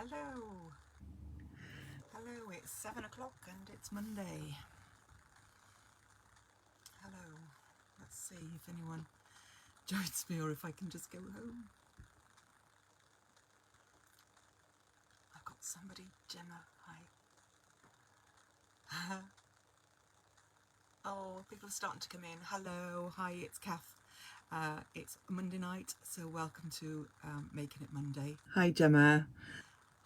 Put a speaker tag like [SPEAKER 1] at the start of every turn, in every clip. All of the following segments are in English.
[SPEAKER 1] Hello. Hello, it's 7 o'clock and it's Monday. Hello. Let's see if anyone joins me or if I can just go home. I've got somebody. Gemma, hi. Oh, people are starting to come in. Hello, hi, it's Kath. It's Monday night, so welcome to Making It Monday. Hi, Gemma.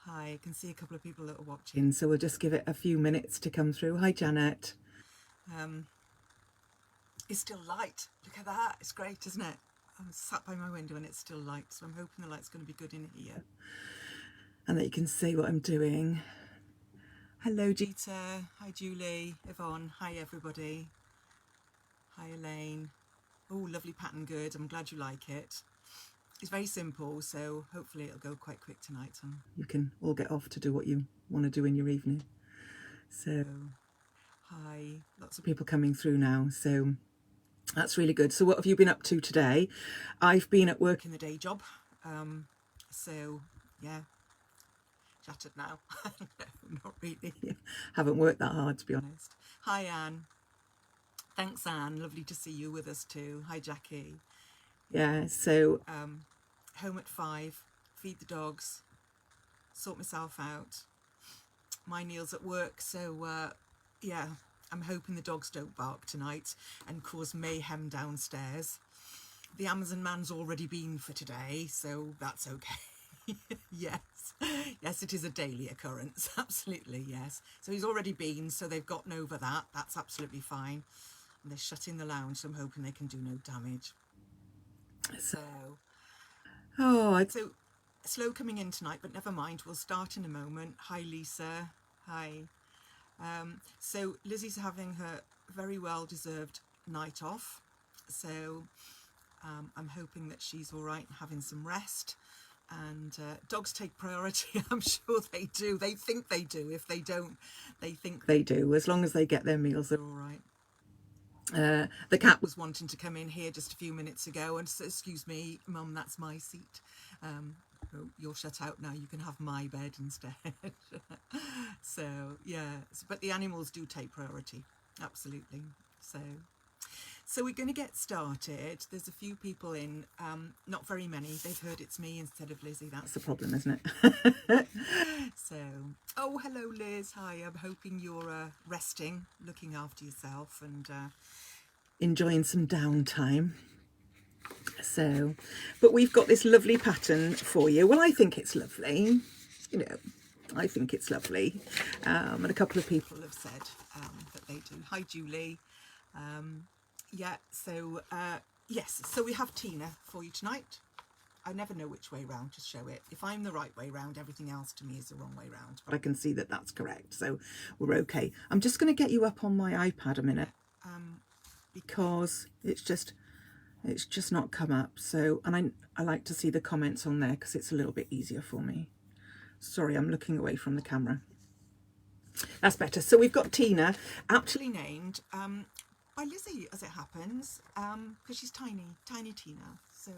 [SPEAKER 1] Hi, I can see a couple of people that are watching, so we'll just give it a few minutes to come through. Hi, Janet. It's still light. Look at that. It's great, isn't it? I'm sat by my window and it's still light, so I'm hoping the light's going to be good in here and that you can see what I'm doing. Hello, Jeeta. Hi, Julie. Yvonne. Hi, everybody. Hi, Elaine. Oh, lovely pattern, good. I'm glad you like it. It's very simple, so hopefully it'll go quite quick tonight and you can all get off to do what you want to do in your evening. So, hi. Lots of people coming through now, so that's really good. So what have you been up to today? I've been at work in the day job. So, yeah, shattered now. No, not really. Haven't worked that hard, to be honest. Hi, Anne. Thanks, Anne. Lovely to see you with us too. Hi, Jackie. Yeah, so home at 5, feed the dogs, sort myself out. My Neil's at work, so yeah, I'm hoping the dogs don't bark tonight and cause mayhem downstairs. The Amazon man's already been for today, so that's okay. Yes, it is a daily occurrence, absolutely, yes. So he's already been, so they've gotten over that, that's absolutely fine. And they're shutting the lounge, so I'm hoping they can do no damage. So, so slow coming in tonight, but never mind, we'll start in a moment. Hi, Lisa. Hi. So Lizzie's having her very well-deserved night off, so I'm hoping that she's all right and having some rest. And dogs take priority. I'm sure they do. They think they do. If they don't, they think they do. As long as they get their meals, they're all right. The cat was wanting to come in here just a few minutes ago and said, excuse me, Mum, that's my seat. You're shut out now, you can have my bed instead. So, yeah, but the animals do take priority, absolutely. So we're going to get started. There's a few people in, not very many. They've heard it's me instead of Lizzie. That's the problem, isn't it? So, oh, hello, Liz. Hi, I'm hoping you're resting, looking after yourself and enjoying some downtime. So, but we've got this lovely pattern for you. Well, I think it's lovely. You know, I think it's lovely. And a couple of people have said that they do. Hi, Julie. Yeah, so, yes, so we have Tina for you tonight. I never know which way round to show it. If I'm the right way round, everything else to me is the wrong way round. But I can see that that's correct, so we're okay. I'm just going to get you up on my iPad a minute because it's just not come up. So, and I like to see the comments on there because it's a little bit easier for me. Sorry, I'm looking away from the camera. That's better. So we've got Tina, aptly named by Lizzie, as it happens, because she's tiny Tina. So,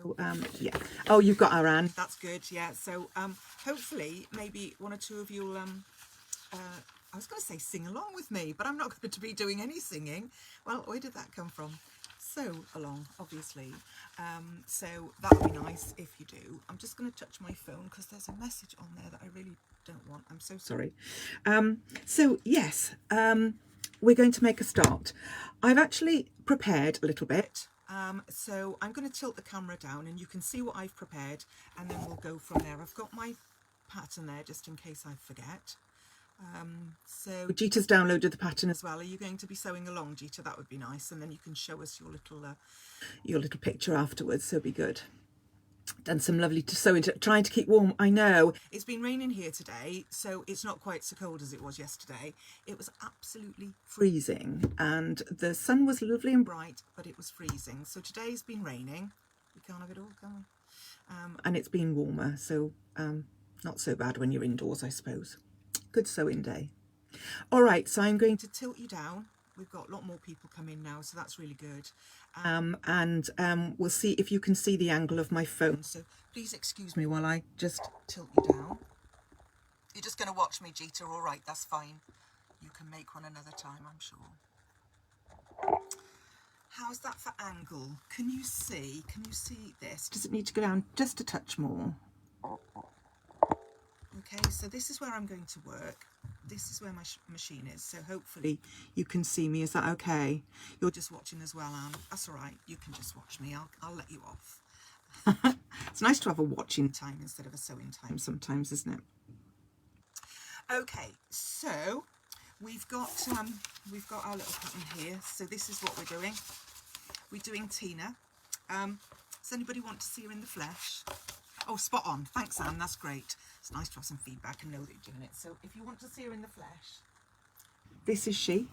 [SPEAKER 1] yeah. Oh, you've got her, Anne. That's good, yeah. So, hopefully, maybe one or two of you will, I was going to say sing along with me, but I'm not going to be doing any singing. Well, where did that come from? So along, obviously. So that would be nice if you do. I'm just going to touch my phone because there's a message on there that I really don't want. I'm so sorry. So yes, we're going to make a start. I've actually prepared a little bit. So I'm going to tilt the camera down and you can see what I've prepared and then we'll go from there. I've got my pattern there just in case I forget. So Jeeta's downloaded the pattern as well. Are you going to be sewing along, Jeeta? That would be nice, and then you can show us your little picture afterwards, so be good. Done some lovely sewing, trying to keep warm. I know it's been raining here today, so it's not quite so cold as it was yesterday. It was absolutely freezing and the sun was lovely and bright, but it was freezing. So today's been raining. We can't have it all, can we? And it's been warmer, so not so bad when you're indoors, I suppose. Good sewing day. All right, so I'm going to tilt you down. We've got a lot more people come in now, so that's really good. And we'll see if you can see the angle of my phone. So please excuse me while I just tilt you down. You're just going to watch me, Jeter. All right, that's fine. You can make one another time, I'm sure. How's that for angle? Can you see? Can you see this? Does it need to go down just a touch more? Okay, so this is where I'm going to work. This is where my machine is, so hopefully you can see me. Is that okay? You're just watching as well, Anne. That's all right. You can just watch me. I'll let you off. It's nice to have a watching time instead of a sewing time sometimes, isn't it? Okay, so we've got our little pattern here. So this is what we're doing. We're doing Tina. Does anybody want to see her in the flesh? Oh, spot on. Thanks, Anne. That's great. It's nice to have some feedback and know that you're doing it. So if you want to see her in the flesh, this is she.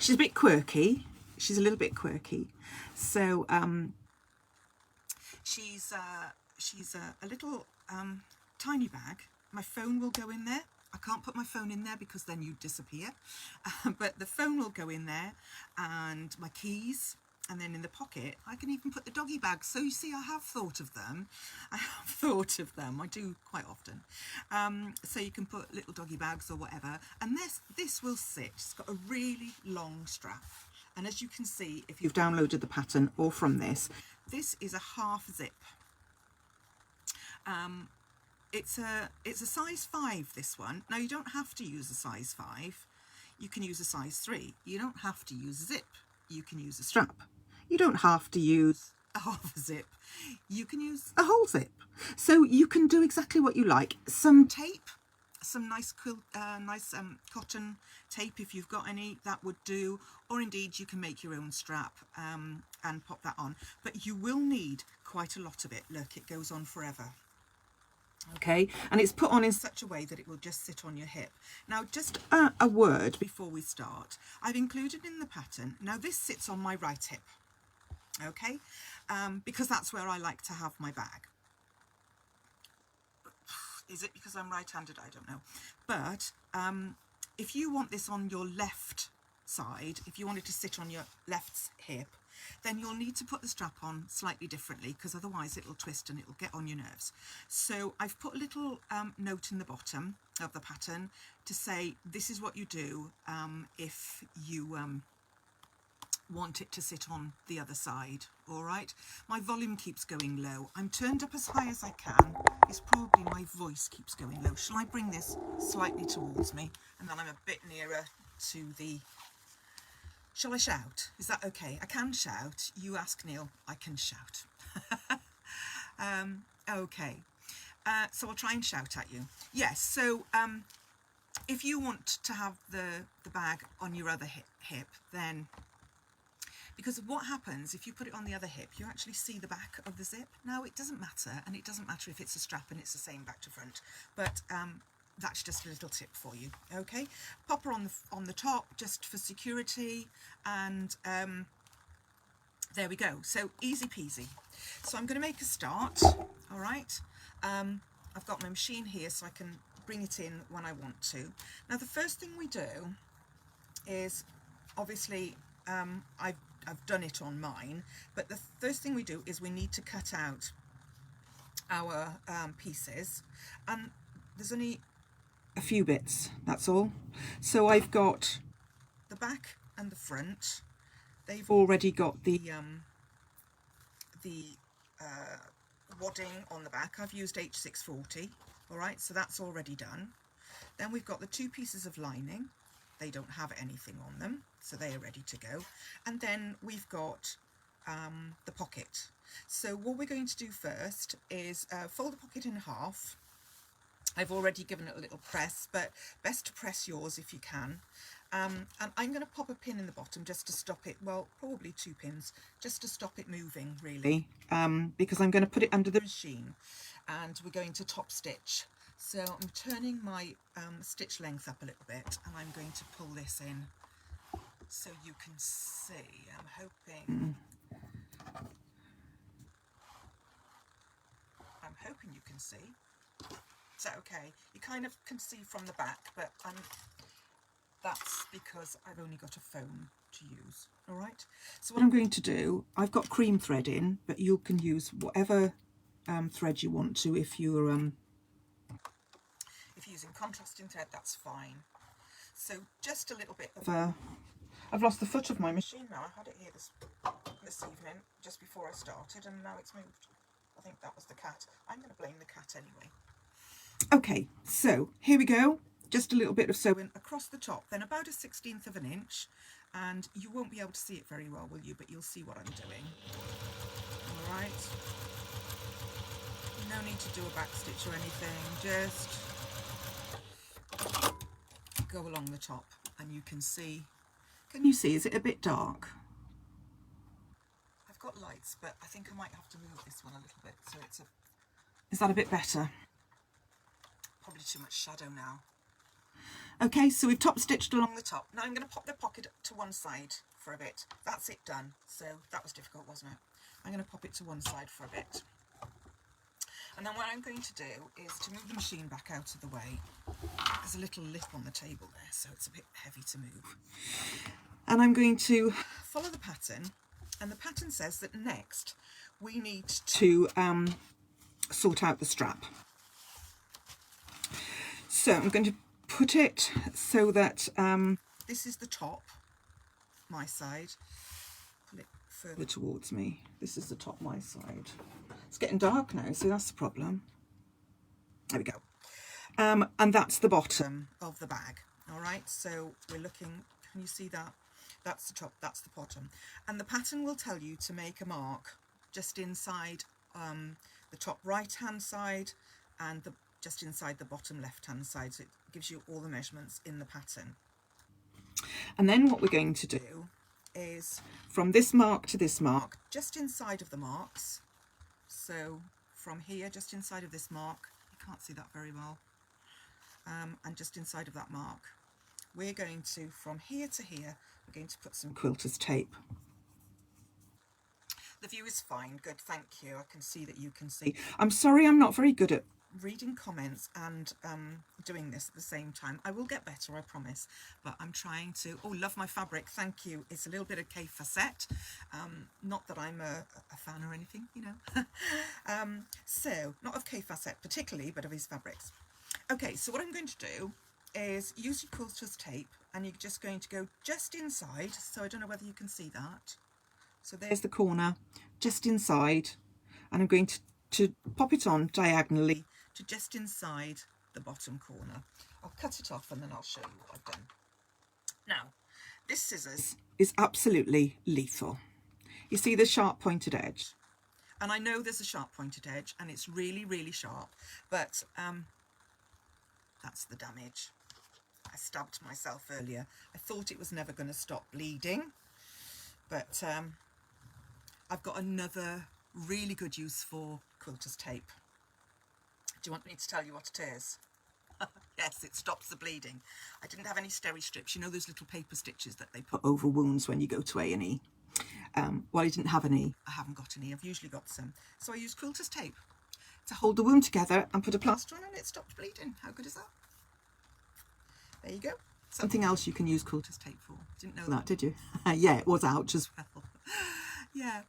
[SPEAKER 1] She's a bit quirky. She's a little bit quirky. So she's a little tiny bag. My phone will go in there. I can't put my phone in there because then you disappear. But the phone will go in there, and my keys. And then in the pocket, I can even put the doggy bags. So you see, I have thought of them. I have thought of them. I do quite often. So you can put little doggy bags or whatever. And this will sit. It's got a really long strap. And as you can see, if you've downloaded the pattern or from this is a half zip. It's a size 5, this one. Now, you don't have to use a size 5. You can use a size 3. You don't have to use a zip. You can use a strap. You don't have to use a half zip. You can use a whole zip. So you can do exactly what you like. Some tape, some nice cotton tape, if you've got any, that would do. Or indeed, you can make your own strap and pop that on. But you will need quite a lot of it. Look, it goes on forever. Okay, and it's put on in such a way that it will just sit on your hip. Now, just a word before we start. I've included in the pattern, now this sits on my right hip, okay, because that's where I like to have my bag. Is it because I'm right-handed? I don't know. But if you want this on your left side, if you want it to sit on your left hip, then you'll need to put the strap on slightly differently, because otherwise it'll twist and it'll get on your nerves. So I've put a little note in the bottom of the pattern to say this is what you do if you want it to sit on the other side. All right, my volume keeps going low. I'm turned up as high as I can. It's probably my voice keeps going low. Shall I bring this slightly towards me, and then I'm a bit nearer to the... Shall I shout? Is that okay? I can shout. You ask Neil, I can shout. Okay. So I'll try and shout at you. Yes, so if you want to have the bag on your other hip, then... Because what happens if you put it on the other hip, you actually see the back of the zip. Now, it doesn't matter, and it doesn't matter if it's a strap and it's the same back to front. But... that's just a little tip for you. Okay, pop her on the top just for security, and there we go. So easy peasy. So I'm going to make a start. All right, I've got my machine here so I can bring it in when I want to. Now, the first thing we do is, obviously, I've done it on mine, but the first thing we do is we need to cut out our pieces, and there's only a few bits, that's all. So I've got the back and the front. They've already got the wadding on the back. I've used H640. All right, so that's already done. Then we've got the 2 pieces of lining. They don't have anything on them, so they are ready to go. And then we've got the pocket. So what we're going to do first is fold the pocket in half. I've already given it a little press, but best to press yours if you can. And I'm going to pop a pin in the bottom just to stop it, well, probably 2 pins, just to stop it moving, really, because I'm going to put it under the machine, and we're going to top stitch. So I'm turning my stitch length up a little bit, and I'm going to pull this in so you can see. I'm hoping you can see. Is that okay? You kind of can see from the back, but that's because I've only got a phone to use. All right, so what I'm going to do, I've got cream thread in, but you can use whatever thread you want to if you're if you're using contrasting thread, that's fine. So just a little bit of I've lost the foot of my machine now. I had it here this evening, just before I started, and now it's moved. I think that was the cat. I'm going to blame the cat anyway. Okay, so here we go. Just a little bit of sewing across the top, then about a 1/16 of an inch, and you won't be able to see it very well, will you? But you'll see what I'm doing. All right. No need to do a back stitch or anything. Just go along the top, and you can see. Can you see? Is it a bit dark? I've got lights, but I think I might have to move this one a little bit. So it's a. Is that a bit better? Probably too much shadow now. Okay, so we've top stitched along the top. Now I'm going to pop the pocket to one side for a bit. That's it done. So that was difficult, wasn't it? I'm going to pop it to one side for a bit. And then what I'm going to do is to move the machine back out of the way. There's a little lip on the table there, so it's a bit heavy to move. And I'm going to follow the pattern. And the pattern says that next we need to sort out the strap. So I'm going to put it so that this is the top, my side. Pull it further towards me. This is the top, my side. It's getting dark now, so that's the problem. There we go. And that's the bottom of the bag. All right, so we're looking, can you see that? That's the top, that's the bottom. And the pattern will tell you to make a mark just inside the top right-hand side and just inside the bottom left-hand side. So it gives you all the measurements in the pattern. And then what we're going to do is from this mark to this mark, just inside of the marks. So from here, just inside of this mark, you can't see that very well, and just inside of that mark, we're going to, from here to here, we're going to put some quilter's tape. The view is fine, good, thank you. I can see that you can see. I'm sorry I'm not very good at reading comments and doing this at the same time. I will get better, I promise, but I'm trying to. Oh, love my fabric, thank you. It's a little bit of K facette. Not that I'm a fan or anything, you know. So not of K facette particularly, but of his fabrics. Okay, so what I'm going to do is use your quilter's tape, and you're just going to go just inside. So I don't know whether you can see that. So there's the corner just inside, and I'm going to pop it on diagonally to just inside the bottom corner. I'll cut it off and then I'll show you what I've done. Now, this scissors is absolutely lethal. You see the sharp pointed edge? And I know there's a sharp pointed edge and it's really, really sharp, but that's the damage. I stabbed myself earlier. I thought it was never going to stop bleeding, but I've got another really good use for quilter's tape. Do you want me to tell you what it is? Yes, it stops the bleeding. I didn't have any steri strips. You know those little paper stitches that they put over wounds when you go to A&E? Well, I didn't have any. I haven't got any. I've usually got some. So I used quilter's tape to hold the wound together and put a plaster on, and it stopped bleeding. How good is that? There you go. Something else you can use quilter's tape for. Didn't know that, did you? Yeah, it was ouch as well. Yeah.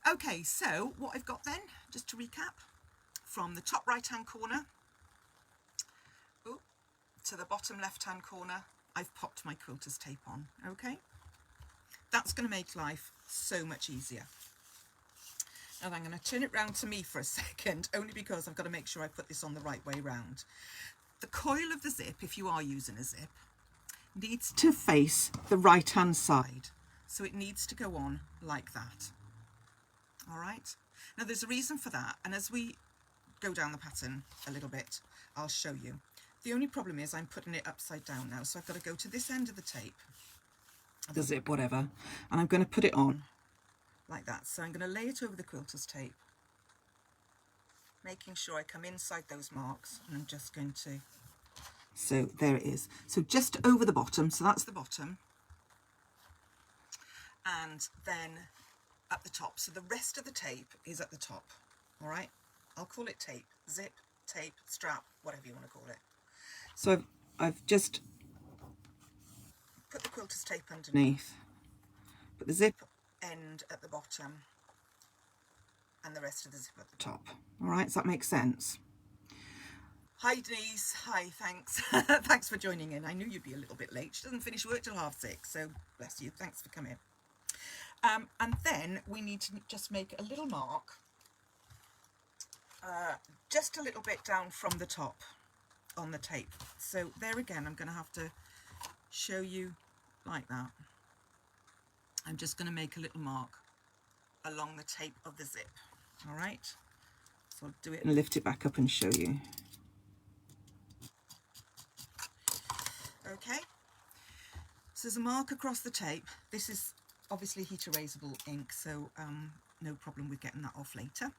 [SPEAKER 1] Okay, so what I've got then, just to recap, from the top right hand corner to the bottom left hand corner, I've popped my quilter's tape on. Okay, that's going to make life so much easier. Now I'm going to turn it round to me for a second, only because I've got to make sure I put this on the right way round. The coil of the zip, if you are using a zip, needs to face the right hand side, so it needs to go on like that. All right, now there's a reason for that, and as we go down the pattern a little bit, I'll show you. The only problem is I'm putting it upside down now, so I've got to go to this end of the tape, the zip, whatever, and I'm going to put it on like that. So I'm going to lay it over the quilter's tape, making sure I come inside those marks, and I'm just going to, so there it is. So just over the bottom, so that's the bottom, and then at the top. So the rest of the tape is at the top. All right, I'll call it tape, zip, tape, strap, whatever you want to call it. So I've just put the quilter's tape underneath, put the zip end at the bottom, and the rest of the zip at the top. All right, does that make sense? Hi Denise, hi, thanks. Thanks for joining in. I knew you'd be a little bit late. She doesn't finish work till 6:30, so bless you, thanks for coming. And then we need to just make a little mark, just a little bit down from the top on the tape. So there again, I'm going to have to show you like that. I'm just going to make a little mark along the tape of the zip. All right, so I'll do it and lift it back up and show you. Okay, so there's a mark across the tape. This is obviously heat erasable ink, so no problem with getting that off later.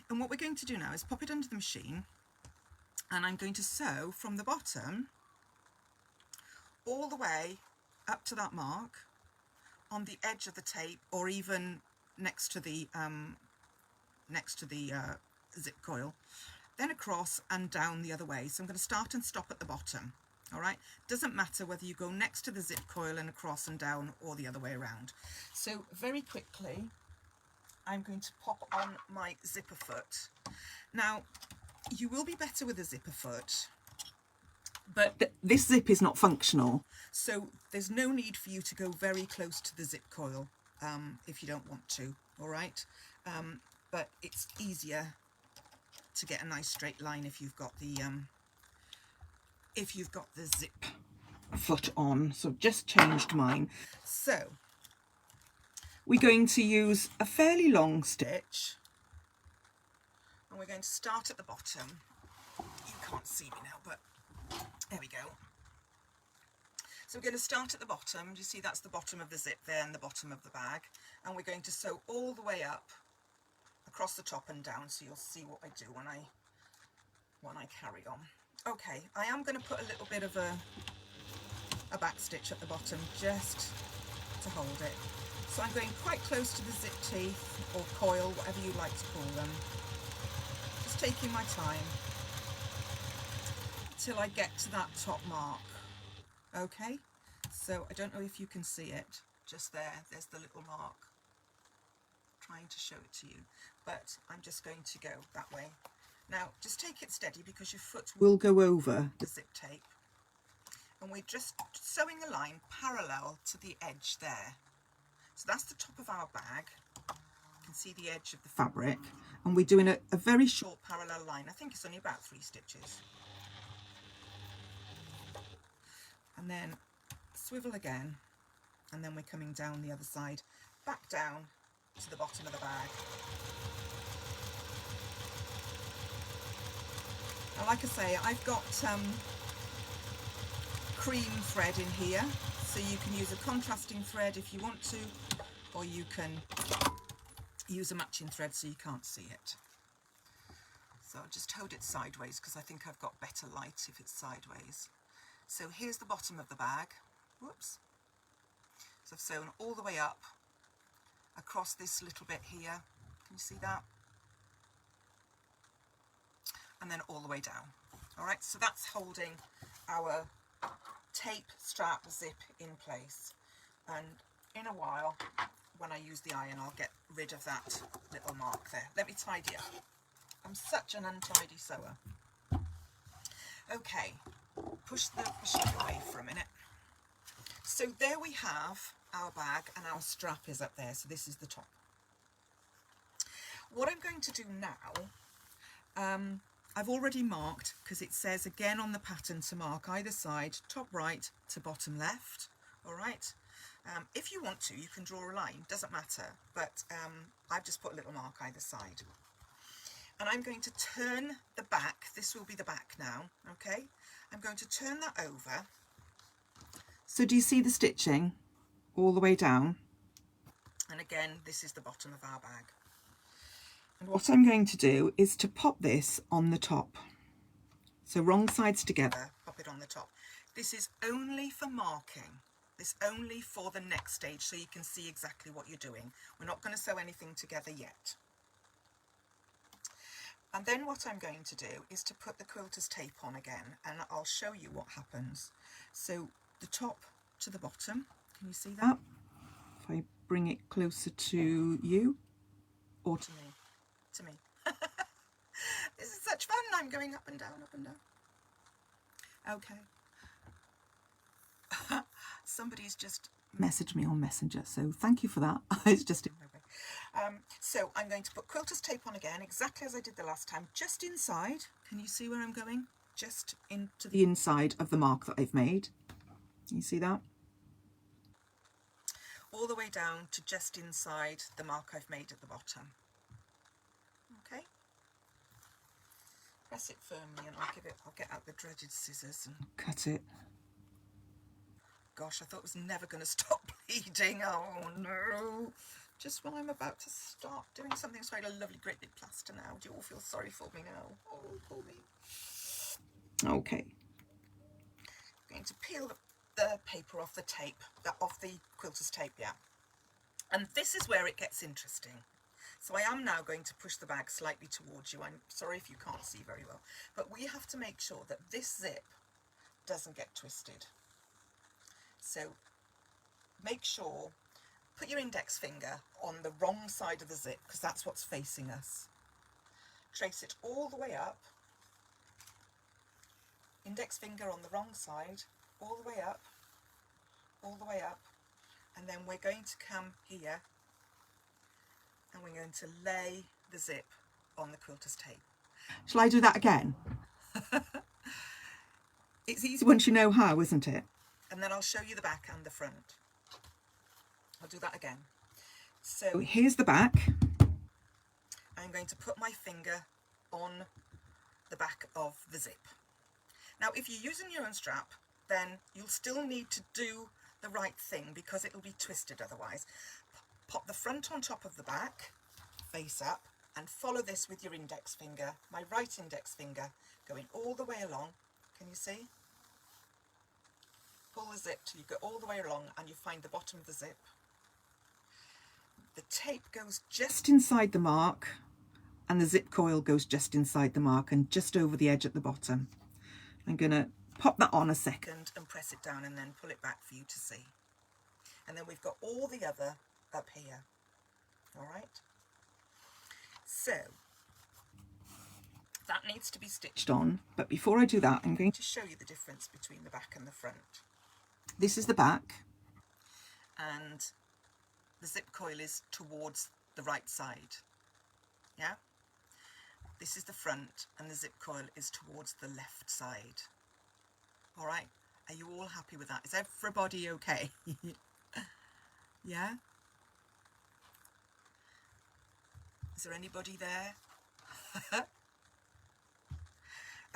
[SPEAKER 1] And what we're going to do now is pop it under the machine, and I'm going to sew from the bottom all the way up to that mark on the edge of the tape, or even next to the zip coil, then across and down the other way. So I'm going to start and stop at the bottom. All right, doesn't matter whether you go next to the zip coil and across and down, or the other way around. So very quickly, I'm going to pop on my zipper foot. Now, you will be better with a zipper foot, but this zip is not functional, so there's no need for you to go very close to the zip coil if you don't want to. All right, but it's easier to get a nice straight line if you've got the zip foot on. So I've just changed mine. So we're going to use a fairly long stitch, and we're going to start at the bottom. You can't see me now, but there we go. So we're going to start at the bottom. You see that's the bottom of the zip there and the bottom of the bag, and we're going to sew all the way up across the top and down, so you'll see what I do when I carry on. Okay, I am going to put a little bit of a back stitch at the bottom just to hold it. So I'm going quite close to the zip teeth, or coil, whatever you like to call them. Just taking my time till I get to that top mark. Okay, so I don't know if you can see it. Just there's the little mark. Trying to show it to you, but I'm just going to go that way. Now just take it steady, because your foot will go over the zip tape, and we're just sewing a line parallel to the edge there. So that's the top of our bag. You can see the edge of the fabric, and we're doing a very short parallel line. I think it's only about 3 stitches. And then swivel again, and then we're coming down the other side, back down to the bottom of the bag. Now, like I say, I've got cream thread in here, so you can use a contrasting thread if you want to, or you can use a matching thread so you can't see it. So I'll just hold it sideways, because I think I've got better light if it's sideways. So here's the bottom of the bag. Whoops. So I've sewn all the way up across this little bit here. Can you see that? And then all the way down. All right, so that's holding our tape strap zip in place. And in a while, when I use the iron, I'll get rid of that little mark there. Let me tidy up. I'm such an untidy sewer. Okay, push the machine away for a minute. So there we have our bag, and our strap is up there. So this is the top. What I'm going to do now, I've already marked, because it says again on the pattern to mark either side, top right to bottom left. All right. If you want to, you can draw a line, doesn't matter, but I've just put a little mark either side. And I'm going to turn the back. This will be the back now. Okay, I'm going to turn that over. So do you see the stitching all the way down? And again, this is the bottom of our bag. And what I'm going to do is to pop this on the top. So wrong sides together, pop it on the top. This is only for marking. This only for the next stage, so you can see exactly what you're doing. We're not going to sew anything together yet. And then what I'm going to do is to put the quilter's tape on again, and I'll show you what happens. So the top to the bottom, can you see that? If I bring it closer to you, or to me. To me. This is such fun. I'm I'm going up and down, up and down. Okay. Somebody's just messaged me on Messenger, so thank you for that. It's just in my way. So I'm going to put quilter's tape on again, exactly as I did the last time, just inside. Can you see where I'm going? Just into the inside of the mark that I've made. You see that? All the way down to just inside the mark I've made at the bottom. Okay. Press it firmly and I'll get out the dreaded scissors and cut it. Gosh, I thought it was never going to stop bleeding. Oh no. Just when I'm about to start doing something, it's like a lovely great big plaster now. Do you all feel sorry for me now? Oh, poor me. Okay. I'm going to peel the paper off the tape, off the quilter's tape, yeah. And this is where it gets interesting. So I am now going to push the bag slightly towards you. I'm sorry if you can't see very well, but we have to make sure that this zip doesn't get twisted. So make sure, put your index finger on the wrong side of the zip because that's what's facing us. Trace it all the way up, index finger on the wrong side, all the way up, all the way up, and then we're going to come here and we're going to lay the zip on the quilter's tape. Shall I do that again? It's easy once you know how, isn't it? And then I'll show you the back and the front. I'll do that again. So here's the back. I'm going to put my finger on the back of the zip. Now, if you're using your own strap, then you'll still need to do the right thing because it'll be twisted otherwise. Pop the front on top of the back, face up, and follow this with your index finger, my right index finger, going all the way along. Can you see? Pull the zip till you go all the way along and you find the bottom of the zip. The tape goes just inside the mark and the zip coil goes just inside the mark and just over the edge at the bottom. I'm going to pop that on a second and press it down and then pull it back for you to see. And then we've got all the other up here. All right. So that needs to be stitched on. But before I do that, I'm going to show you the difference between the back and the front. This is the back and the zip coil is towards the right side. Yeah. This is the front and the zip coil is towards the left side. All right. Are you all happy with that? Is everybody okay? Yeah? Is there anybody there?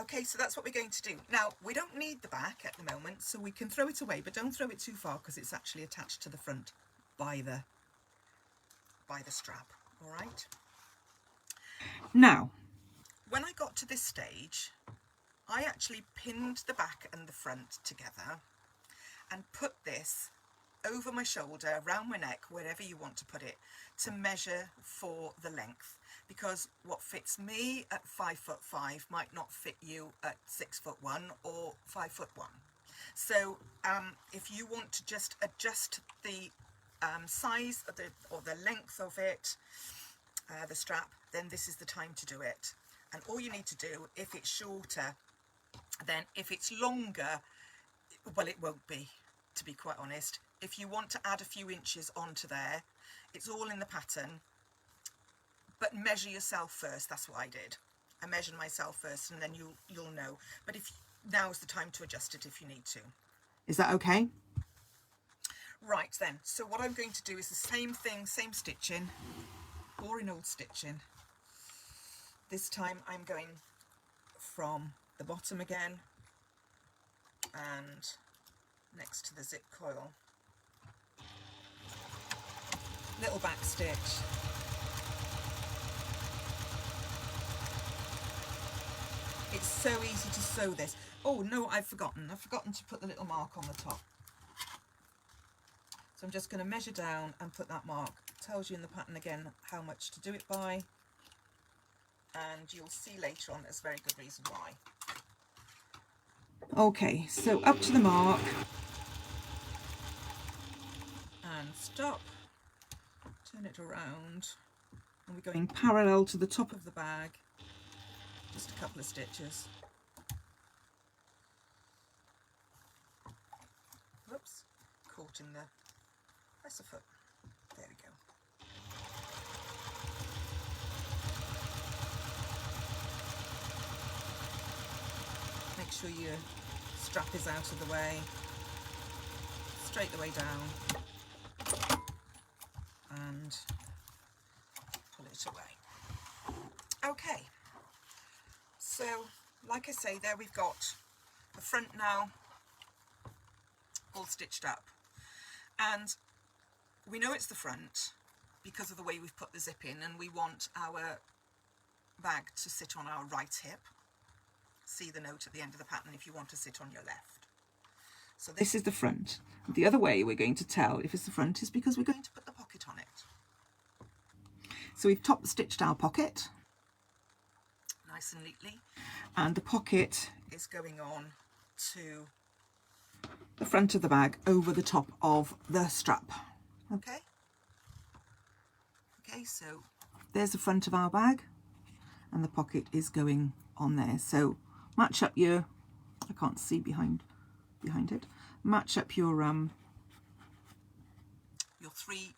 [SPEAKER 1] Okay, so that's what we're going to do. Now, we don't need the back at the moment, so we can throw it away, but don't throw it too far because it's actually attached to the front by the strap. All right? Now, when I got to this stage, I actually pinned the back and the front together and put this over my shoulder, around my neck, wherever you want to put it, to measure for the length. Because what fits me at 5'5" might not fit you at 6'1" or 5'1". So if you want to just adjust the size of or the length of it, the strap, then this is the time to do it. And all you need to do, if it's shorter, then if it's longer, well, it won't be, to be quite honest. If you want to add a few inches onto there, it's all in the pattern, but measure yourself first. That's what I did. I measured myself first and then you'll know. But now's the time to adjust it if you need to. Is that okay? Right then, so what I'm going to do is the same thing, same stitching, boring old stitching. This time I'm going from the bottom again and next to the zip coil. Little back stitch. It's so easy to sew this. Oh no, I've forgotten to put the little mark on the top. So I'm just going to measure down and put that mark. It tells you in the pattern again how much to do it by, and you'll see later on there's a very good reason why. Okay, so up to the mark and stop, turn it around, and we're going parallel to the top of the bag, just a couple of stitches. Whoops, caught in the presser foot. There we go. Make sure your strap is out of the way, straight the way down, and pull it away. Okay, so like I say, there we've got the front now all stitched up, and we know it's the front because of the way we've put the zip in, and we want our bag to sit on our right hip. See the note at the end of the pattern if you want to sit on your left. So this is the front. The other way we're going to tell if it's the front is because we're going to put the pocket on it. So we've top stitched our pocket nice and neatly, and the pocket is going on to the front of the bag over the top of the strap. Okay, so there's the front of our bag and the pocket is going on there. So match up your, I can't see behind it, match up your three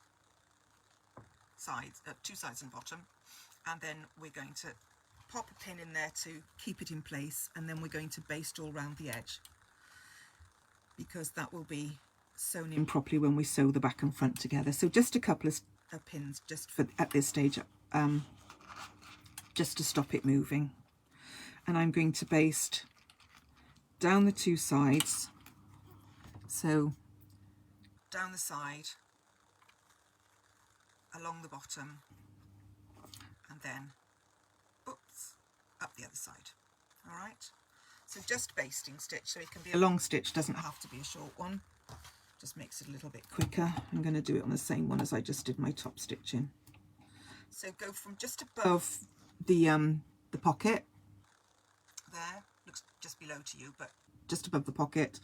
[SPEAKER 1] sides, two sides and bottom, and then we're going to pop a pin in there to keep it in place, and then we're going to baste all round the edge, because that will be sewn in properly when we sew the back and front together. So just a couple of pins just for at this stage, just to stop it moving. And I'm going to baste down the two sides, so down the side, along the bottom, and then oops, up the other side. All right, so just basting stitch, so it can be a long stitch, doesn't have to be a short one, just makes it a little bit quicker. I'm going to do it on the same one as I just did my top stitch in. So go from just above the pocket, there, looks just below to you, but just above the pocket,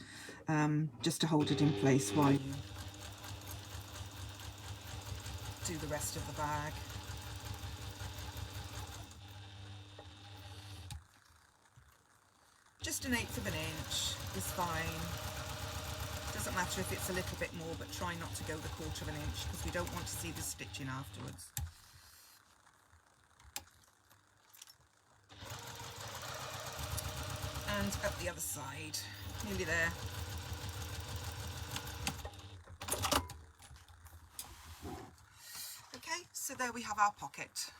[SPEAKER 1] just to hold it in place while you do the rest of the bag. Just 1/8 of an inch is fine. Doesn't matter if it's a little bit more, but try not to go the 1/4 of an inch because we don't want to see the stitching afterwards. And up the other side, nearly there. Okay, so there we have our pocket.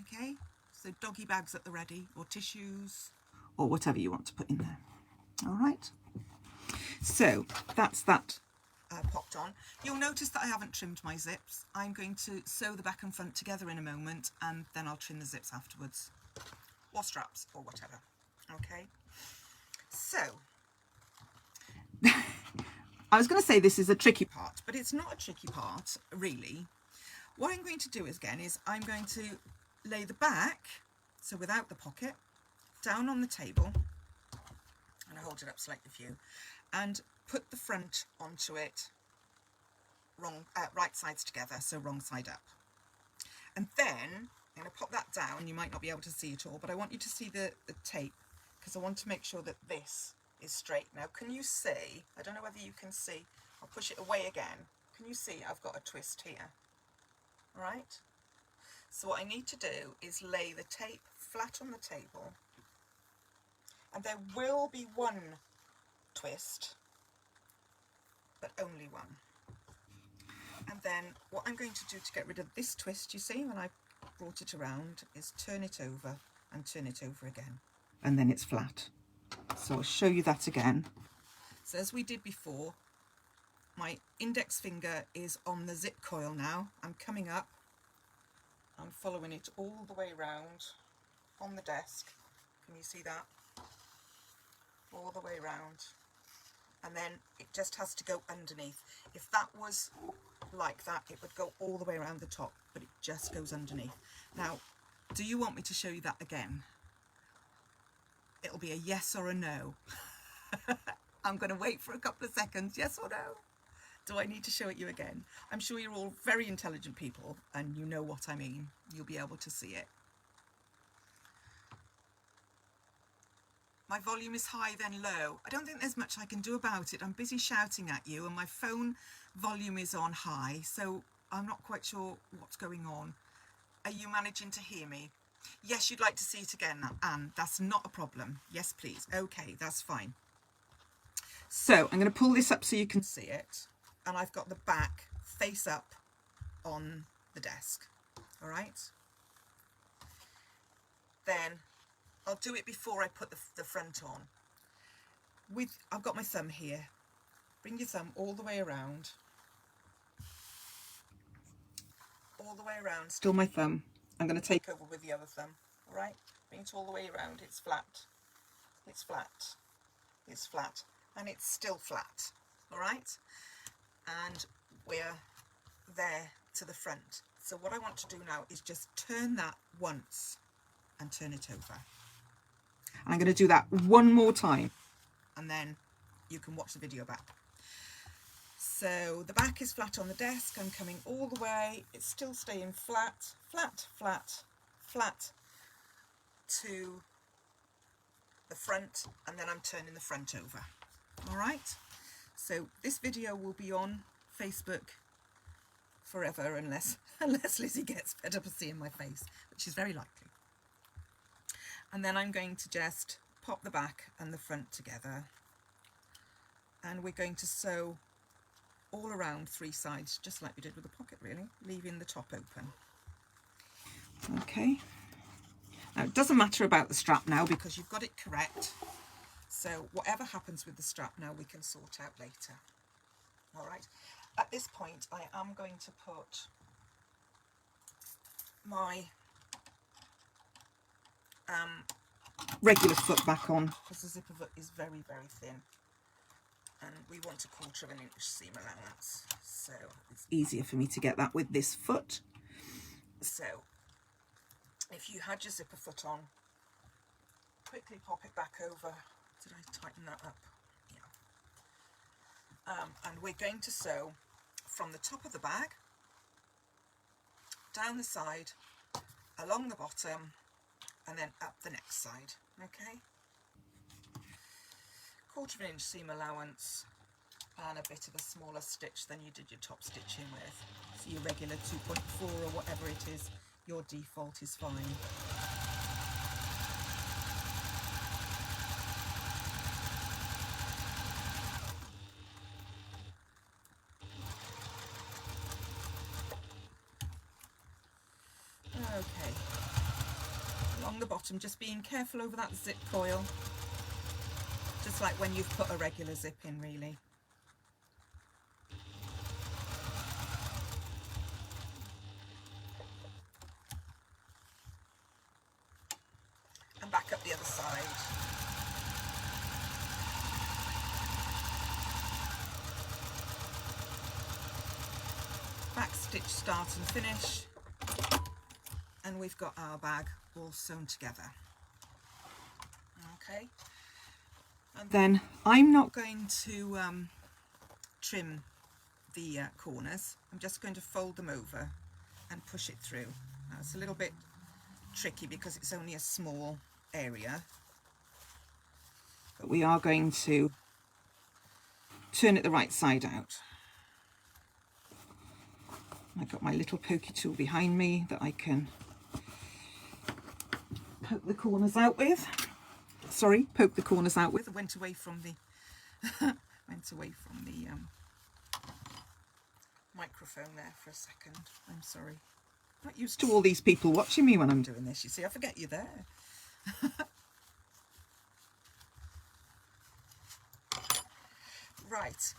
[SPEAKER 1] Okay, so doggy bags at the ready, or tissues, or whatever you want to put in there. All right, so that's that popped on. You'll notice that I haven't trimmed my zips. I'm going to sew the back and front together in a moment, and then I'll trim the zips afterwards, or straps, or whatever. Okay, so I was going to say this is a tricky part, but it's not a tricky part really. What I'm going to do again is I'm going to lay the back, so without the pocket, down on the table, and I hold it up slightly for you, and put the front onto it, right sides together, so wrong side up. And then I'm going to pop that down. You might not be able to see it all, but I want you to see the tape, because I want to make sure that this is straight. Now, can you see? I don't know whether you can see. I'll push it away again. Can you see I've got a twist here? All right? So what I need to do is lay the tape flat on the table, and there will be one twist, but only one. And then what I'm going to do to get rid of this twist, you see, when I brought it around, is turn it over and turn it over again, and then it's flat. So I'll show you that again. So as we did before, my index finger is on the zip coil now. I'm coming up, I'm following it all the way around on the desk. Can you see that? All the way around. And then it just has to go underneath. If that was like that, it would go all the way around the top, but it just goes underneath. Now, do you want me to show you that again? It'll be a yes or a no. I'm going to wait for a couple of seconds. Yes or no? Do I need to show it you again? I'm sure you're all very intelligent people and you know what I mean. You'll be able to see it. my volume is high then low. I don't think there's much I can do about it. I'm busy shouting at you and my phone volume is on high, so I'm not quite sure what's going on. Are you managing to hear me? Yes, you'd like to see it again, Anne. That's not a problem. Yes, please. Okay, that's fine. So I'm going to pull this up so you can see it. And I've got the back face up on the desk. All right. Then I'll do it before I put the front on. I've got my thumb here. Bring your thumb all the way around. All the way around. Still my thumb. I'm going to take over with the other thumb. All right. Bring it all the way around. It's flat. It's flat. It's flat. And it's still flat. All right. And we're there to the front. So what I want to do now is just turn that once and turn it over. And I'm going to do that one more time and then you can watch the video back. So the back is flat on the desk. I'm coming all the way. It's still staying flat, flat, flat, flat to the front, and then I'm turning the front over. All right. So this video will be on Facebook forever unless Lizzy gets fed up of seeing my face, which is very likely. And then I'm going to just pop the back and the front together, and we're going to sew all around 3 sides, just like we did with the pocket, really, leaving the top open. Okay. Now it doesn't matter about the strap now because you've got it correct. So whatever happens with the strap now we can sort out later. All right. At this point I am going to put my regular foot back on because the zipper foot is very, very thin. And we want 1/4 of an inch seam allowance, so it's easier for me to get that with this foot. So if you had your zipper foot on, quickly pop it back over. Did I tighten that up? Yeah. And we're going to sew from the top of the bag, down the side, along the bottom, and then up the next side. Okay. 1/4 of an inch seam allowance and a bit of a smaller stitch than you did your top stitching with. So your regular 2.4 or whatever it is, your default is fine. Okay. Along the bottom, just being careful over that zip coil. Just like when you've put a regular zip in, really. And back up the other side. Back stitch, start and finish. And we've got our bag all sewn together. Okay. And then I'm not going to trim the corners. I'm just going to fold them over and push it through. Now it's a little bit tricky because it's only a small area, but we are going to turn it the right side out. I've got my little pokey tool behind me that I can poke the corners out with. Sorry, poke the corners out with. I went away from the microphone there for a second. I'm sorry. I'm not used to all these people watching me when I'm doing this. You see, I forget you're there. Right.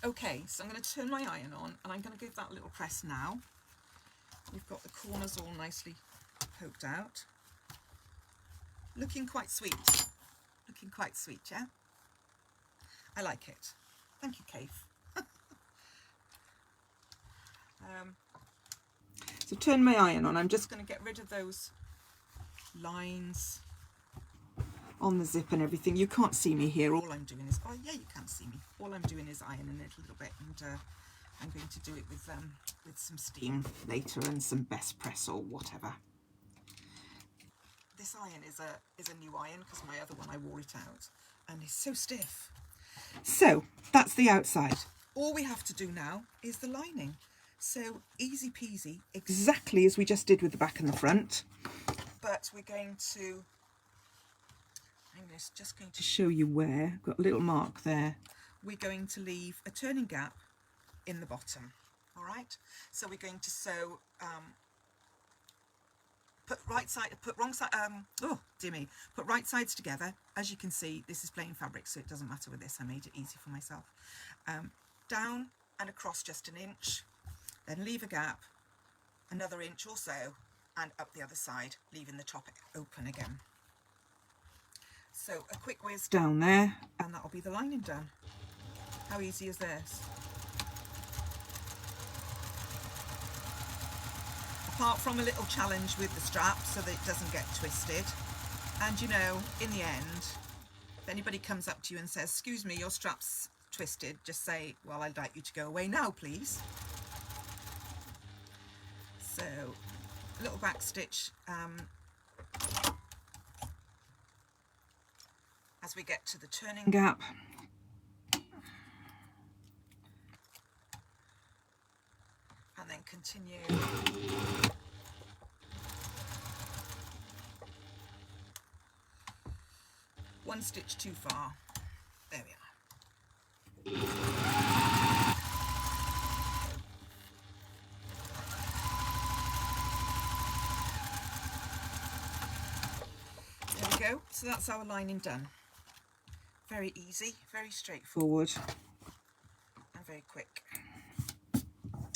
[SPEAKER 1] Okay, so I'm going to turn my iron on and I'm going to give that a little press now. We've got the corners all nicely poked out. Looking quite sweet. Looking quite sweet, yeah? I like it. Thank you, Kate. So turn my iron on. I'm just going to get rid of those lines on the zip and everything. You can't see me here. All I'm doing is, oh yeah, you can see me. All I'm doing is ironing it a little bit, and I'm going to do it with some steam later and some best press or whatever. this iron is a new iron because my other one I wore it out and it's so stiff. So that's the outside. All we have to do now is the lining. So easy peasy, exactly as we just did with the back and the front. But we're going to, I'm just going to show you where. Got a little mark there. We're going to leave a turning gap in the bottom. All right. So we're going to sew. Put right sides together. As you can see, this is plain fabric, so it doesn't matter with this. I made it easy for myself. Down and across just an inch, then leave a gap, another inch or so, and up the other side, leaving the top open again. So a quick whiz down there, and that'll be the lining done. How easy is this? Apart from a little challenge with the strap so that it doesn't get twisted. And you know, in the end, if anybody comes up to you and says, excuse me, your strap's twisted, just say, well, I'd like you to go away now, please. So, a little back stitch as we get to the turning gap. And then continue. One stitch too far. There we are. There we go. So that's our lining done. Very easy, very straightforward, and very quick.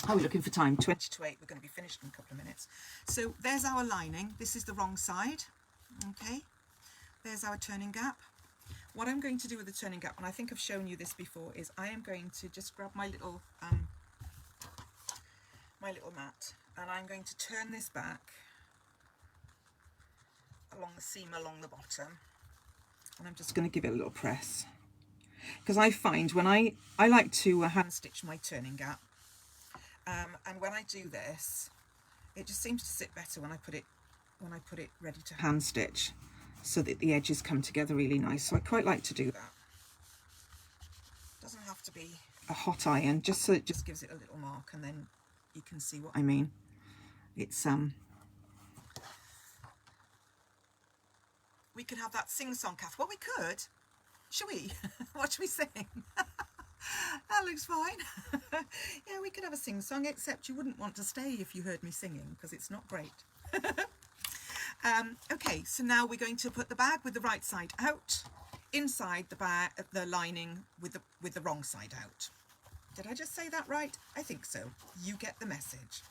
[SPEAKER 1] How are we looking for time? 20 to 8. We're going to be finished in a couple of minutes. So there's our lining. This is the wrong side. Okay. There's our turning gap. What I'm going to do with the turning gap, and I think I've shown you this before, is I am going to just grab my little mat, and I'm going to turn this back along the seam along the bottom, and I'm just going to give it a little press, because I find when I like to hand stitch my turning gap, and when I do this, it just seems to sit better when I put it ready to hand stitch, so that the edges come together really nice. So I quite like to do that. Doesn't have to be a hot iron, just so it just gives it a little mark, and then you can see what I mean. It's we could have that sing-song, Kath. Well, we could. Shall we? What should we sing? That looks fine. Yeah, we could have a sing-song, except you wouldn't want to stay if you heard me singing, because it's not great. Okay, so now we're going to put the bag with the right side out inside the bag, the lining with the wrong side out. Did I just say that right? I think so. You get the message.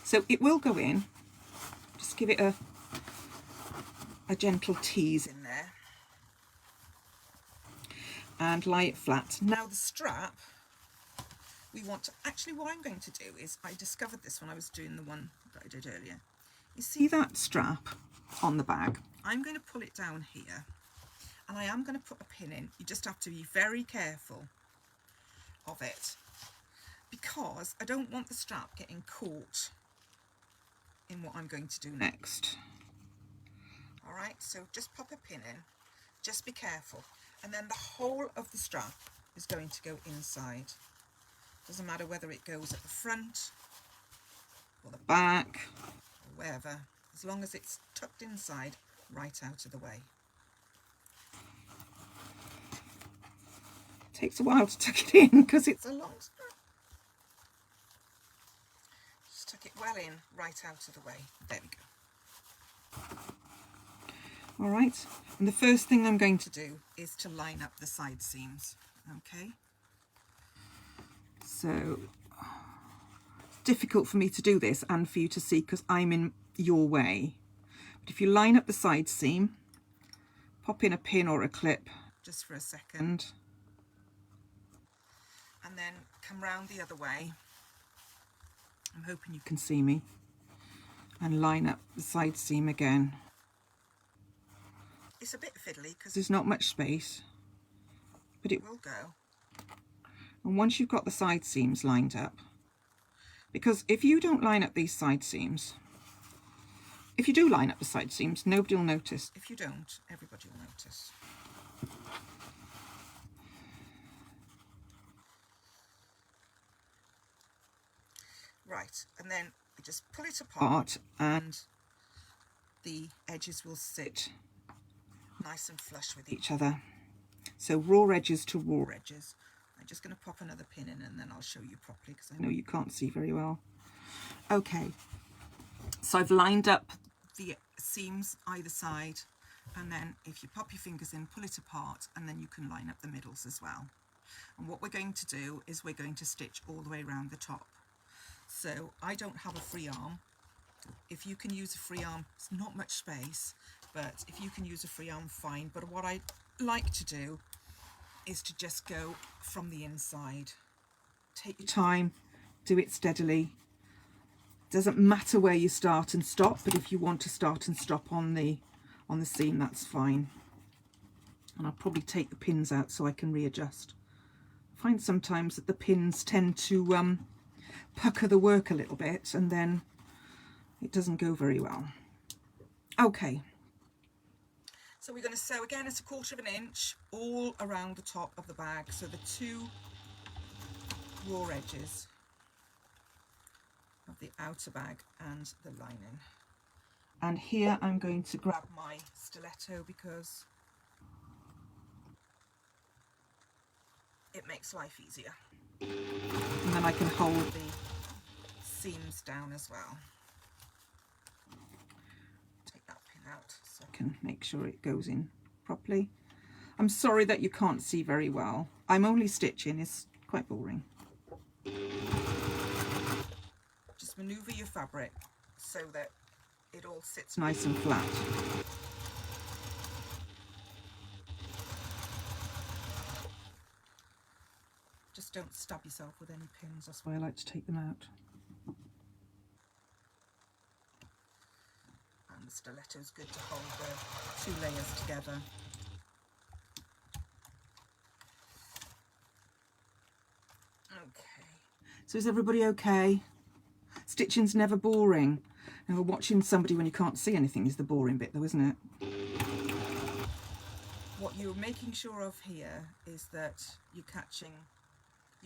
[SPEAKER 1] So it will go in. Just give it a gentle tease in there and lie it flat. Now the strap, we want to, actually what I'm going to do is, I discovered this when I was doing the one that I did earlier. You see that strap on the bag? I'm going to pull it down here, and I am going to put a pin in. You just have to be very careful of it, because I don't want the strap getting caught in what I'm going to do next. All right, so just pop a pin in, just be careful, and then the whole of the strap is going to go inside. Doesn't matter whether it goes at the front or the back, wherever, as long as it's tucked inside, right out of the way. It takes a while to tuck it in because it's a long strap. Just tuck it well in, right out of the way. There we go. All right, and the first thing I'm going to do is to line up the side seams. Okay, so difficult for me to do this and for you to see because I'm in your way, but if you line up the side seam, pop in a pin or a clip just for a second, and then come round the other way. I'm hoping you can see me, and line up the side seam again. It's a bit fiddly because there's not much space, but it will go. And once you've got the side seams lined up, because if you don't line up these side seams, If you do line up the side seams, nobody will notice. If you don't, everybody will notice. Right, and then we just pull it apart and the edges will sit nice and flush with each other. So raw edges to raw edges. I'm just going to pop another pin in and then I'll show you properly because I know you can't see very well. Okay, so I've lined up the seams either side, and then if you pop your fingers in, pull it apart, and then you can line up the middles as well. And what we're going to do is we're going to stitch all the way around the top. So I don't have a free arm. If you can use a free arm, it's not much space, but if you can use a free arm, fine. But what I like to do is to just go from the inside. Take your time, do it steadily. Doesn't matter where you start and stop, but if you want to start and stop on the seam, that's fine. And I'll probably take the pins out so I can readjust. I find sometimes that the pins tend to pucker the work a little bit, and then it doesn't go very well. Okay, so we're going to sew again at 1/4 of an inch all around the top of the bag, so the 2 raw edges of the outer bag and the lining. And here I'm going to grab my stiletto because it makes life easier. And then I can hold the seams down as well. Take that pin out so I can make sure it goes in properly. I'm sorry that you can't see very well. I'm only stitching, it's quite boring. Just manoeuvre your fabric so that it all sits nice and flat. Just don't stab yourself with any pins, that's why I like to take them out. And the stiletto is good to hold the 2 layers together. Okay. So is everybody okay? Stitching's never boring. And watching somebody when you can't see anything is the boring bit though, isn't it? What you're making sure of here is that you're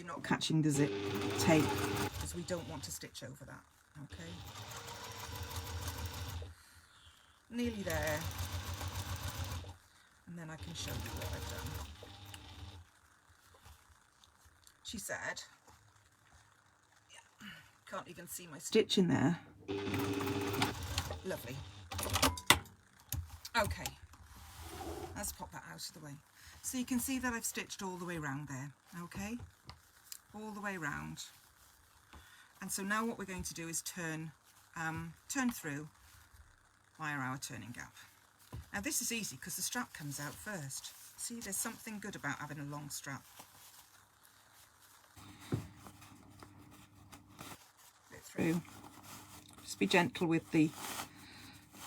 [SPEAKER 1] not catching the zip tape, because we don't want to stitch over that, okay? Nearly there. And then I can show you what I've done. She said, yeah, can't even see my stitch in there. Lovely. Okay, let's pop that out of the way. So you can see that I've stitched all the way around there, okay? All the way around. And so now what we're going to do is turn through via our turning gap. Now this is easy because the strap comes out first. See, there's something good about having a long strap. Bit through. Just be gentle with the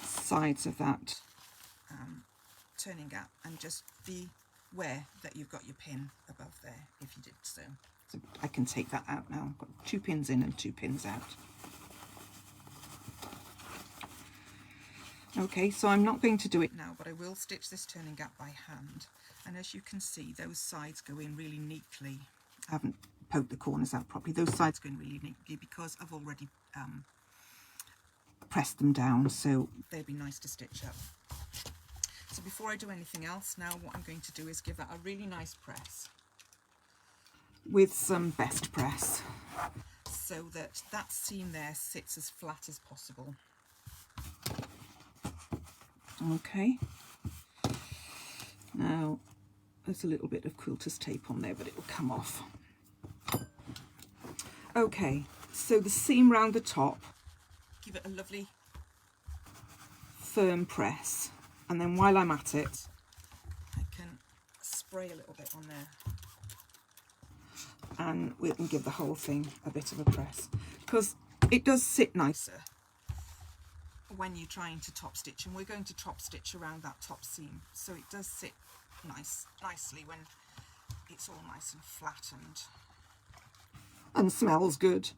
[SPEAKER 1] sides of that turning gap, and just be aware that you've got your pin above there if you did so. So I can take that out now. I've got 2 pins in and 2 pins out. Okay, so I'm not going to do it now, but I will stitch this turning gap by hand. And as you can see, those sides go in really neatly. I haven't poked the corners out properly. Those sides go in really neatly because I've already pressed them down, so they'd be nice to stitch up. So before I do anything else, now what I'm going to do is give that a really nice press with some best press so that that seam there sits as flat as possible. Okay, now there's a little bit of quilter's tape on there, but it will come off. Okay, so the seam round the top, give it a lovely firm press, and then while I'm at it I can spray a little bit on there, and we can give the whole thing a bit of a press because it does sit nicer when you're trying to top stitch, and we're going to top stitch around that top seam, so it does sit nicely when it's all nice and flat and smells good.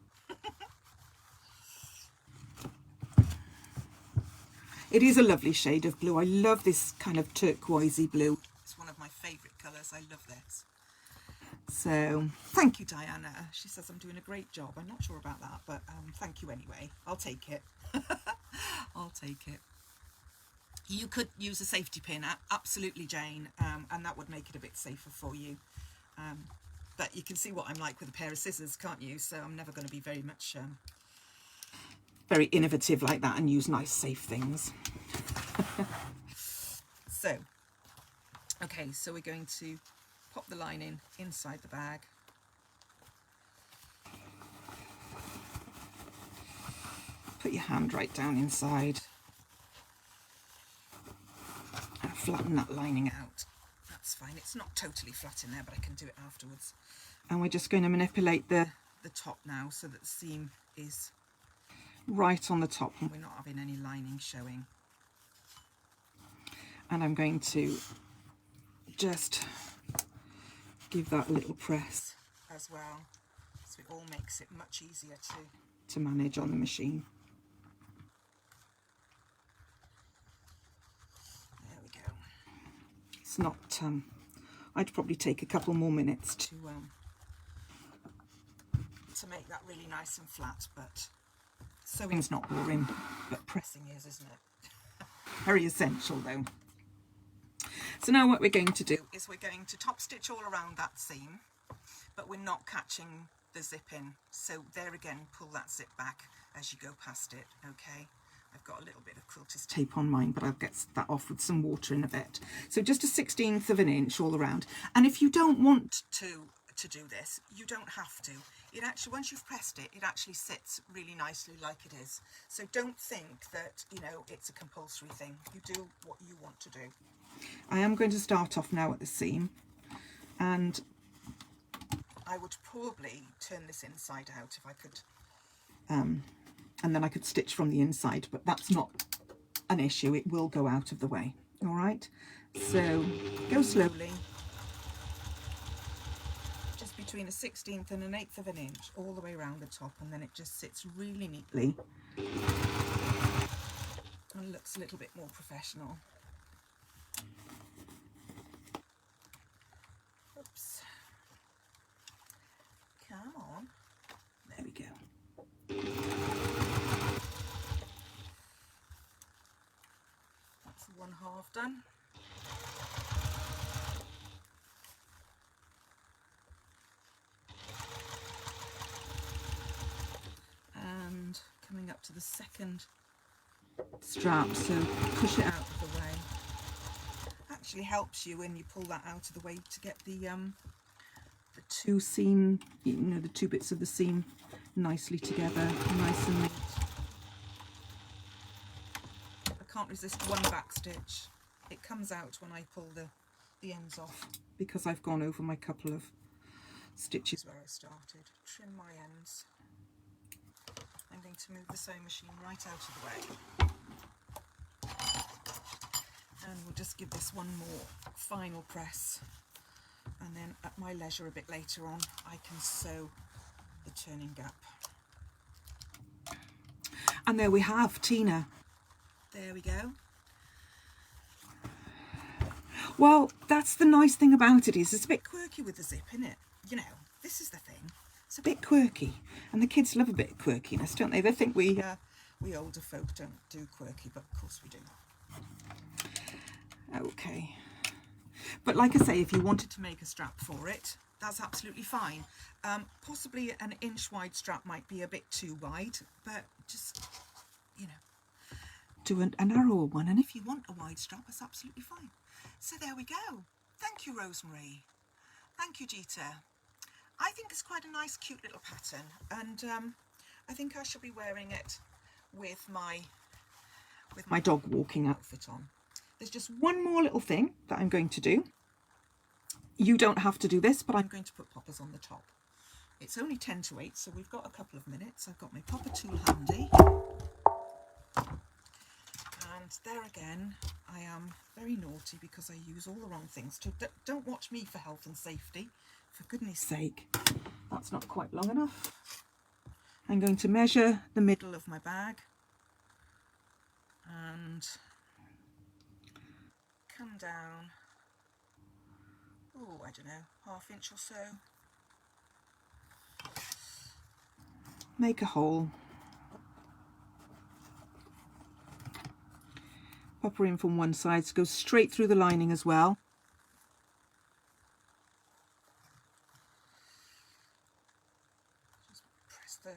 [SPEAKER 1] It is a lovely shade of blue. I love this kind of turquoisey blue. It's one of my favourite colours. I love this. So thank you, Diana. She says I'm doing a great job. I'm not sure about that, but thank you anyway. I'll take it. I'll take it. You could use a safety pin, absolutely, Jane, and that would make it a bit safer for you. But you can see what I'm like with a pair of scissors, can't you? So I'm never going to be very much very innovative like that and use nice, safe things. So, okay, so we're going to pop the lining inside the bag. Put your hand right down inside. And flatten that lining out. That's fine. It's not totally flat in there, but I can do it afterwards. And we're just going to manipulate the top now so that the seam is right on the top. We're not having any lining showing. And I'm going to just give that a little press as well, so it all makes it much easier to manage on the machine. There we go. It's not, I'd probably take a couple more minutes to make that really nice and flat, but sewing's not boring, but pressing is, isn't it? Very essential though. So now what we're going to do is we're going to top stitch all around that seam, but we're not catching the zip in. So there again, pull that zip back as you go past it, okay? I've got a little bit of quilter's tape on mine, but I'll get that off with some water in a bit. So just a 1/16 of an inch all around. And if you don't want to do this, you don't have to. It actually, once you've pressed it, it actually sits really nicely like it is. So don't think that, you know, it's a compulsory thing. You do what you want to do. I am going to start off now at the seam, and I would probably turn this inside out if I could, and then I could stitch from the inside, but that's not an issue. It will go out of the way. All right, so go slowly, just between a 1/16 and an 1/8 of an inch all the way around the top, and then it just sits really neatly and looks a little bit more professional. Oops. Come on. There we go. That's 1/2 done. And coming up to the second strap, so push it out of the way. Actually helps you when you pull that out of the way to get the two seam, you know, the two bits of the seam nicely together, nice and neat. I can't resist one back stitch. It comes out when I pull the ends off, because I've gone over my couple of stitches where I started. Trim my ends. I'm going to move the sewing machine right out of the way. And we'll just give this one more final press, and then at my leisure a bit later on I can sew the turning gap. And there we have Tina. There we go. Well, that's the nice thing about it, is it's a bit quirky with the zip, isn't it? You know, this is the thing. It's a bit quirky, and the kids love a bit of quirkiness, don't they? They think we older folk don't do quirky, but of course we do. Okay, but like I say, if you wanted to make a strap for it, that's absolutely fine. Possibly an inch wide strap might be a bit too wide, but just, you know, do a narrower one. And if you want a wide strap, that's absolutely fine. So there we go. Thank you, Rosemary. Thank you, Gita. I think it's quite a nice, cute little pattern, and I think I shall be wearing it with my dog walking outfit on. There's just one more little thing that I'm going to do. You don't have to do this, but I'm going to put poppers on the top. It's only 10 to 8, so we've got a couple of minutes. I've got my popper tool handy. And there again, I am very naughty because I use all the wrong things. Don't watch me for health and safety. For goodness sake, that's not quite long enough. I'm going to measure the middle of my bag. and come down, oh, I don't know, ½ inch or so. Make a hole. Pop her in from one side, so go straight through the lining as well. Just press the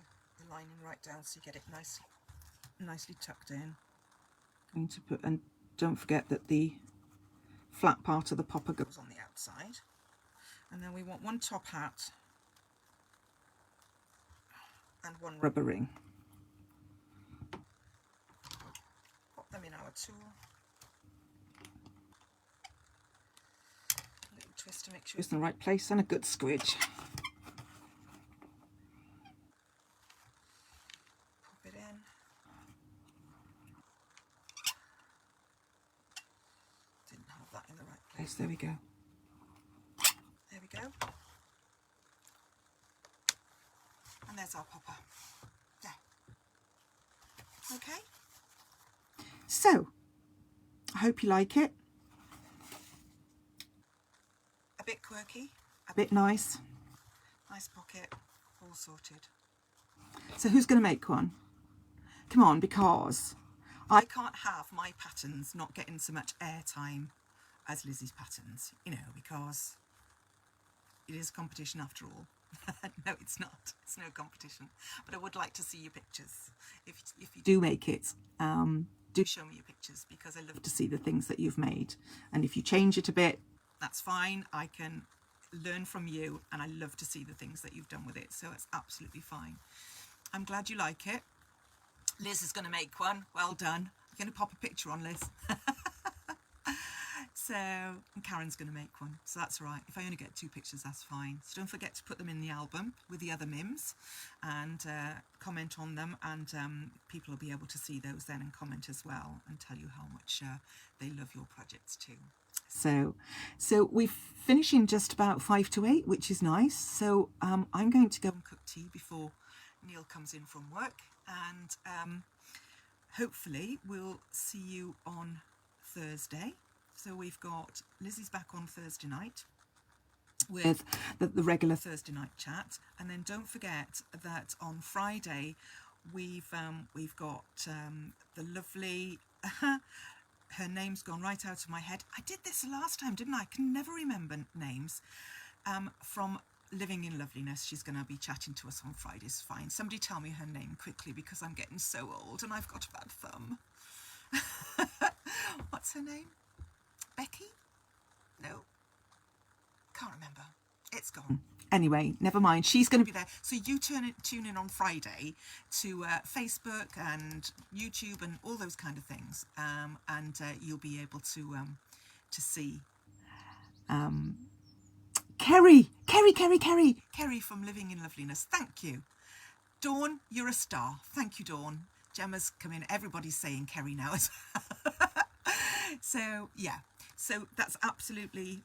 [SPEAKER 1] lining right down so you get it nicely tucked in. Going to put, and don't forget that the flat part of the popper goes on the outside. And then we want one top hat and one rubber ring. Pop them in our tool. A little twist to make sure it's in the right place and a good squidge. Pop it in. Didn't have that in the right place. There we go. There we go. And there's our popper. There. Okay. So, I hope you like it. A bit quirky, a bit nice. Nice pocket, all sorted. So who's going to make one? Come on, because I can't have my patterns not getting so much airtime as Lizzy's patterns, you know, because it is competition after all. No, it's not. It's no competition. But I would like to see your pictures. If you do make it, do show me your pictures, because I love to see the things that you've made. And if you change it a bit, that's fine. I can learn from you, and I love to see the things that you've done with it. So it's absolutely fine. I'm glad you like it. Liz is going to make one. Well done. I'm going to pop a picture on, Liz. So, and Karen's going to make one, so that's right. If I only get 2 pictures, that's fine. So don't forget to put them in the album with the other mims and comment on them, and people will be able to see those then and comment as well and tell you how much they love your projects too. So we're finishing just about 5 to 8, which is nice. So I'm going to go and cook tea before Neil comes in from work, and hopefully we'll see you on Thursday. So we've got Lizzy's back on Thursday night with the regular Thursday night chat, and then don't forget that on Friday we've got the lovely her name's gone right out of my head. I did this last time, didn't I? I can never remember names. From Living in Loveliness, she's going to be chatting to us on Fridays. Fine. Somebody tell me her name quickly, because I'm getting so old and I've got a bad thumb. What's her name? Becky? No. Can't remember. It's gone. Anyway, never mind. She's going to be there. So you tune in on Friday to Facebook and YouTube and all those kind of things, and you'll be able to see Kerry from Living in Loveliness. Thank you. Dawn, you're a star. Thank you, Dawn. Gemma's come in. Everybody's saying Kerry now as well. So yeah. So that's absolutely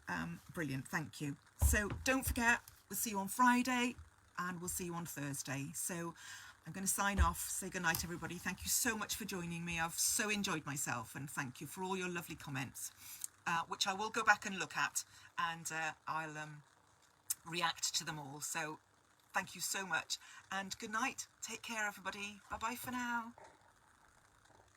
[SPEAKER 1] brilliant. Thank you. So don't forget, we'll see you on Friday and we'll see you on Thursday. So I'm going to sign off, say goodnight, everybody. Thank you so much for joining me. I've so enjoyed myself, and thank you for all your lovely comments, which I will go back and look at, and I'll react to them all. So thank you so much, and good night. Take care, everybody. Bye-bye for now.